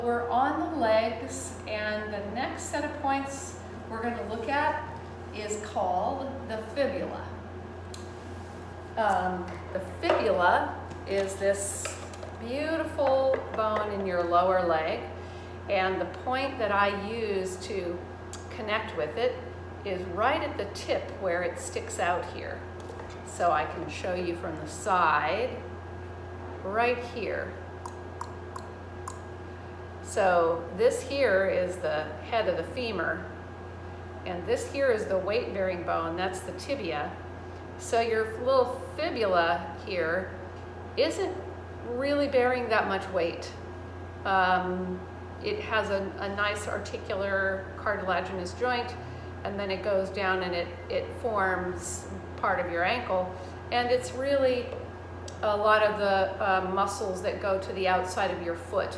We're on the legs, and the next set of points we're going to look at is called the fibula. The fibula is this beautiful bone in your lower leg, and the point that I use to connect with it is right at the tip where it sticks out here. So I can show you from the side, right here. So this here is the head of the femur, and this here is the weight-bearing bone, that's the tibia. So your little fibula here isn't really bearing that much weight. It has a nice articular cartilaginous joint, and then it goes down and it forms part of your ankle, and it's really a lot of the muscles that go to the outside of your foot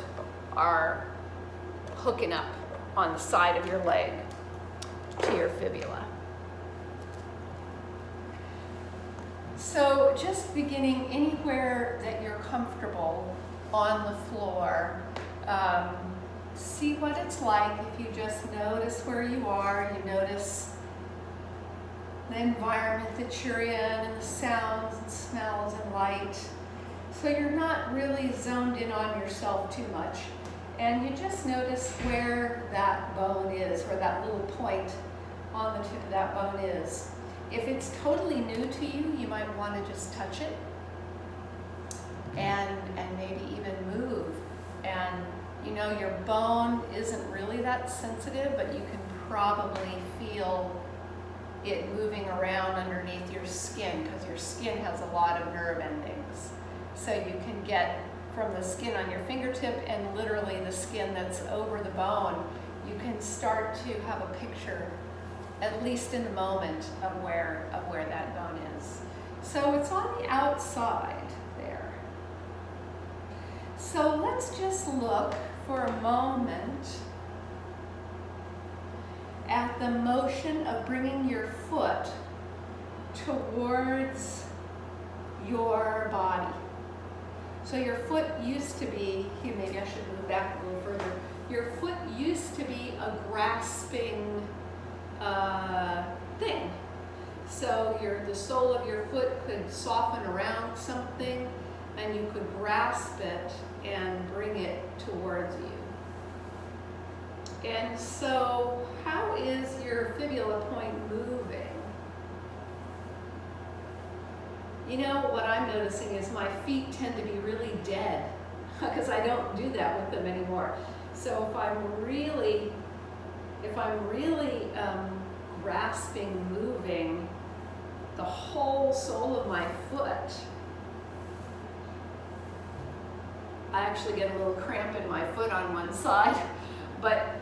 are hooking up on the side of your leg to your fibula. So just beginning anywhere that you're comfortable on the floor, see what it's like if you just notice where you are, you notice the environment that you're in and the sounds and smells and light. So you're not really zoned in on yourself too much. And you just notice where that bone is, where that little point on the tip of that bone is. If it's totally new to you, you might want to just touch it and maybe even move. And you know, your bone isn't really that sensitive, but you can probably feel it moving around underneath your skin, because your skin has a lot of nerve endings. So you can get from the skin on your fingertip and literally the skin that's over the bone, you can start to have a picture, at least in the moment, of where that bone is. So it's on the outside there. So let's just look for a moment at the motion of bringing your foot towards your body. So your foot used to be, here maybe I should move back a little further. Your foot used to be a grasping thing. So the sole of your foot could soften around something and you could grasp it and bring it towards you. And so how is your fibula point moving? You know, what I'm noticing is my feet tend to be really dead because I don't do that with them anymore. So if I'm really grasping, moving the whole sole of my foot, I actually get a little cramp in my foot on one side. But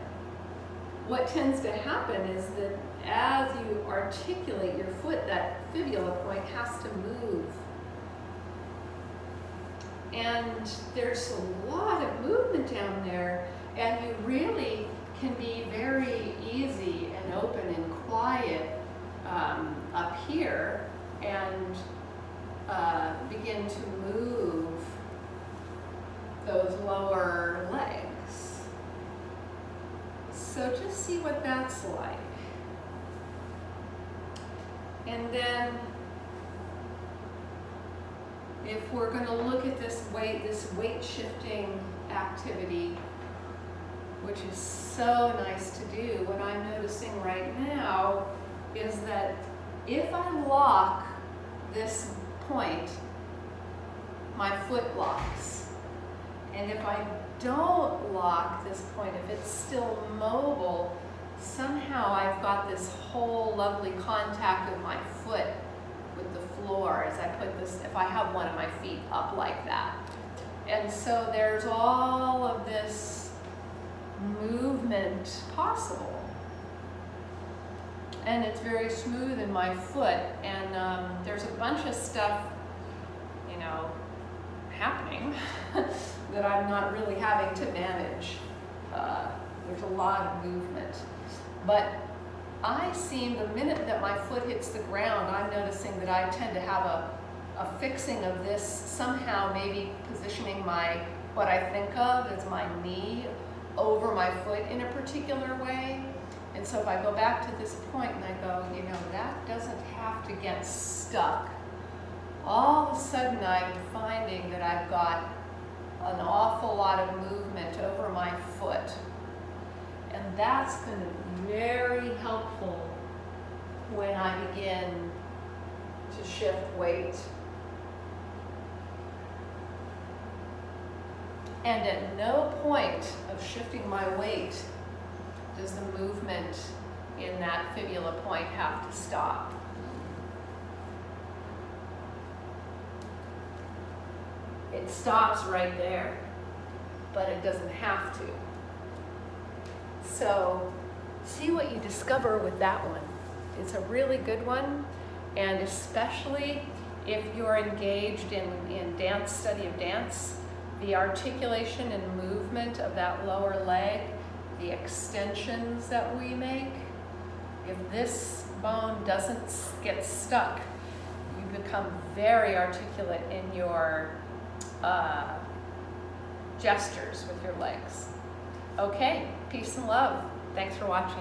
what tends to happen is that as you articulate your foot, that fibula point has to move. And there's a lot of movement down there, and you really can be very easy and open and quiet up here and begin to move those lower legs. So just see what that's like. And then if we're going to look at this weight shifting activity, which is so nice to do, what I'm noticing right now is that if I lock this point, my foot locks. And if I don't lock this point, if it's still mobile, somehow I've got this whole lovely contact of my foot with the floor as I put this, if I have one of my feet up like that. And so there's all of this movement possible. And it's very smooth in my foot, and there's a bunch of stuff, you know, happening that I'm not really having to manage. There's a lot of movement. But I seem, the minute that my foot hits the ground, I'm noticing that I tend to have a fixing of this, somehow maybe positioning what I think of as my knee my foot in a particular way. And so if I go back to this point and I go, you know, that doesn't have to get stuck, all of a sudden I'm finding that I've got an awful lot of movement over my foot. And that's going to be very helpful when I begin to shift weight. And at no point of shifting my weight does the movement in that fibula point have to stop. It stops right there, but it doesn't have to. So see what you discover with that one. It's a really good one, and especially if you're engaged in dance, study of dance, the articulation and movement of that lower leg, the extensions that we make, if this bone doesn't get stuck, you become very articulate in your gestures with your legs. Okay, peace and love. Thanks for watching.